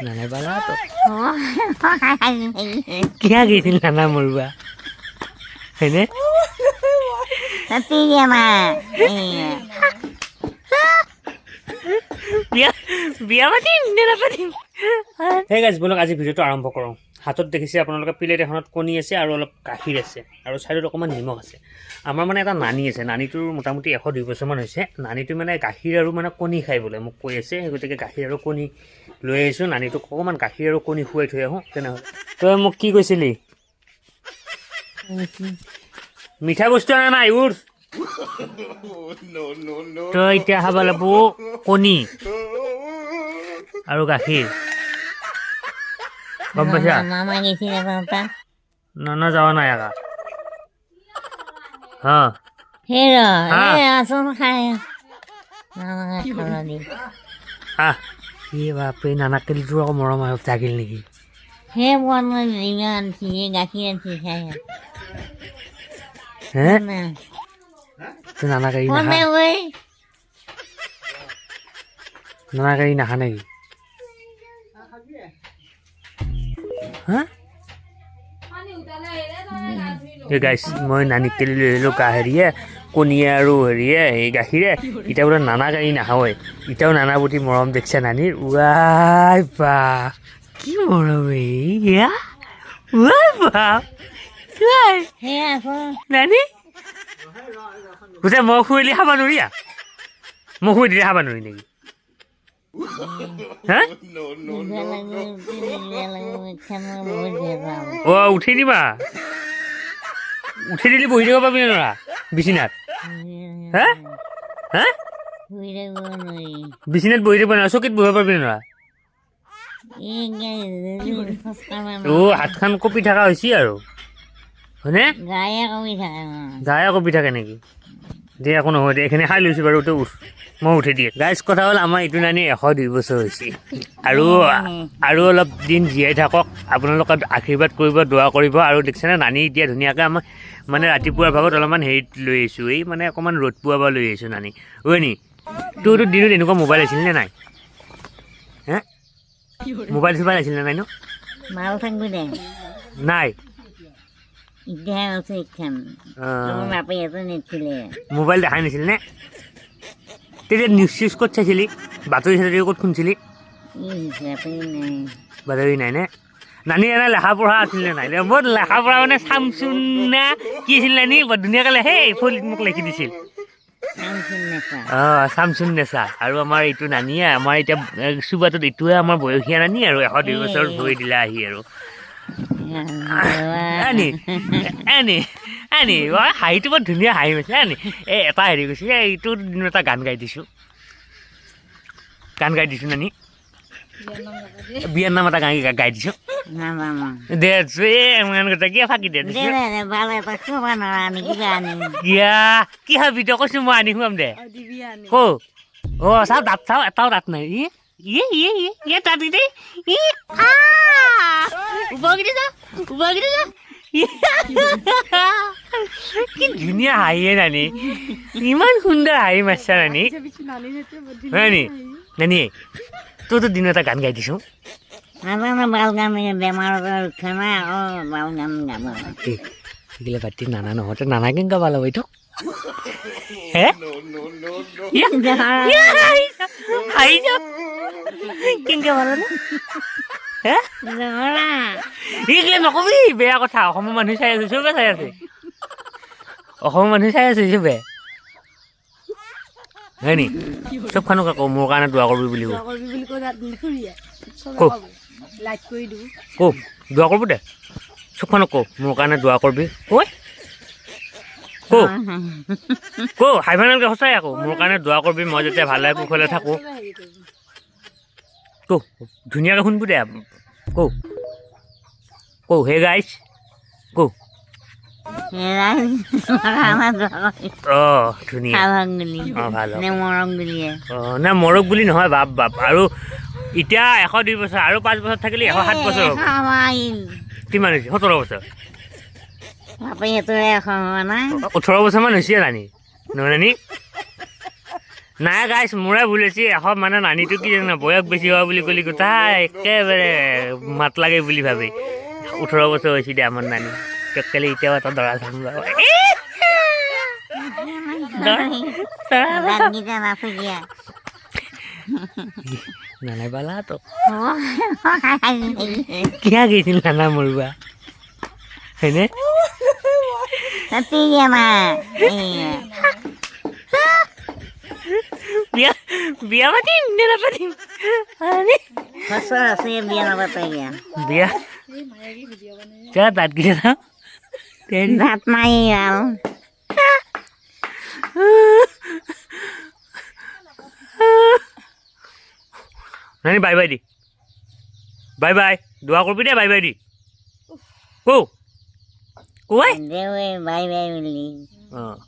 নানা বালা তো কিয়া গৈছিল নানা মৰুৱা হয়নে বিয়া পাতিম নে নাপাতিম সেই গাইজ বলক আজি ভিডিঅ'টো আৰম্ভ কৰোঁ হাতত দেখিছে আপোনালোকে প্লেট এখনত কণী আছে আৰু অলপ গাখীৰ আছে আৰু ছাইডত অকণমান নিমখ আছে আমাৰ মানে এটা নানী আছে নানীটোৰ মোটামুটি 102 বছৰমান হৈছে নানীটো মানে গাখীৰ আৰু মানে কণী খাই বোলে মোক কৈ আছে গতিকে গাখীৰ আৰু কণী লৈ আহিছোঁ নানীটোক অকণমান গাখীৰ আৰু কণী খুৱাই থৈ আহোঁ তেনেহ'লে তই মোক কি কৈছিলি মিঠা বস্তু অনা নাই উৰ তই এতিয়া খাব লাগিব কণী আৰু গাখীৰ গম পাইছা নানা যাৱা নাই আগা হা কি বাপৰে নানাক কেলিটো আকৌ মৰম আৰু থাকিল নেকি হে তই নানা গাড়ী নানা গাড়ী নাখা নেকি হা গাইছ মই নানীক তেলি লৈ আহিলোঁ হেৰিয়ে কণীয়ে আৰু হেৰিয়ে এই গাখীৰে এতিয়া বোলে নানা গাড়ী নাখাওঁৱে এতিয়াও নানা প্ৰতি মৰম দেখিছে নানীৰ ৱাই বাপ কি মৰম এয়া ৱাই বাপ নানী গোটেই মই শুইলি খাব নোৱাৰিয়া মই শুই দিলে খাব নোৱাৰি নেকি হা অ' উঠি দিবা উঠি দিলি বহি থাকিব পাবি নৰা বিচনাত হা হা বিচনাত বহি থাকিব নোৱাৰা চকীত বহিব পাৰিবি নৰা অ' হাতখন কঁপি থকা হৈছে আৰু হয়নে গায়ে কঁপি থাকে নেকি দে একো নহয় দে এইখিনি খাই লৈছোঁ বাৰু তই উঠ মই উঠি দিয়ে গাইজ কথা হ'ল আমাৰ এইটো নানী 102 বছৰ হৈছে আৰু অলপ দিন জীয়াই থাকক আপোনালোকে আশীৰ্বাদ কৰিব দোৱা কৰিব আৰু দেখিছেনে নানী এতিয়া ধুনীয়াকৈ আমাৰ মানে ৰাতিপুৱাৰ ভাগত অলপমান হেৰিত লৈ আহিছোঁ এই মানে অকণমান ৰ'দ পোৱাব লৈ আহিছোঁ নানী ঐ নি তোৰতো দিনত এনেকুৱা মোবাইল আছিল নে নাই হে মোবাইল চোবাইল আছিল নে নাই ন নাই মোবাইল দেখাই নাছিল নে তেতিয়া নিউজ চিউজ ক'ত চাইছিলি বাতৰি চাতৰি ক'ত শুনিছিলি বাতৰি নাই নে নানী এনে লেখা পঢ়া আছিল নে নাই মোৰ লেখা পঢ়া মানে চামচুন না কি আছিল নানী বৰ ধুনীয়াকৈ লেখে ফলিত মোক লিখি দিছিল অঁ চামচুন নেচা আৰু আমাৰ এইটো নানীয়ে আমাৰ এতিয়া চুবাটোত এইটোৱে আমাৰ বয়সীয়া নানী আৰু 102 বছৰ ভৰি দিলে আহি আৰু এনি হাঁহিটো বৰ ধুনীয়া হাঁহি হৈছে এনি এই এটা হেৰি কৈছে এইটো দিনত এটা গান গাই দিছোঁ নানি বিয়াৰ নাম এটা গাই দিছোঁ দে কিয় ফাঁকি দে কি খাবি তই কৈছোঁ মই আনি খুৱাম দে ক অঁ চাওঁ দাঁত চাওঁ এটাও দাঁত নাই দাঁত দে কি ধুনীয়া হাঁহিয়ে নানি ইমান সুন্দৰ হাঁহি মাৰিছা নানি হয় নি নানি তোৰতো দিনত এটা গান গাই দিছোঁ এইগিলা পাতি নানা নহওঁতে নানা কেন গাব লাগিব এইটো হে কেনেকৈ ভাল হে এইগিলা নকবি বেয়া কথা অসমৰ মানুহ চাই আছে চবে চাই আছে অসমৰ মানুহ চাই আছে চবে হয় নি চবখনক আকৌ মোৰ কাৰণে দোৱা কৰিবি বুলি কওঁ দোৱা কৰিব দে চবখনক কওঁ মোৰ কাৰণে দোৱা কৰিবি কওঁ হাই ফাইনেলকৈ সঁচাই আকৌ মোৰ কাৰণে দোৱা কৰিবি মই যেতিয়া ভালে কুশলে থাকোঁ কওঁ ধুনীয়াকৈ শুনবি দে কওঁ হে গাইছ কওঁ অঁ ধুনীয়া অঁ ভাল নাই মৰক বুলি নহয় বাপ আৰু এতিয়া 102 বছৰ আৰু 5 বছৰ থাকিলে 107 বছৰ হ'ব কিমান হৈছে 17 বছৰ 18 বছৰমান হৈছে নানি নহয় নানি নাই গাইছ মোৰে ভুল হৈছে এখন মানে নানীটো কি জানা বয়স বেছি হোৱা বুলি ক'লি কথা একেবাৰে মাত লাগে বুলি ভাবে 18 বছৰ হৈছে দে আমাৰ নানী কেলে এতিয়াও এটা দৰা চাম নানাই বালা তো কিয়া গৈছিল নানা মৰিবা হয়নে বিয়া বিয়া পাতিম নে নাপাতিম বিয়া যা দাঁত গিলে যাওঁ দাঁত মাৰি আৰু নানি bye by the bye bye দোৱা কৰিবি দে বাই বাই দি ও ঐ দেৱে বাই বাই বুলি অঁ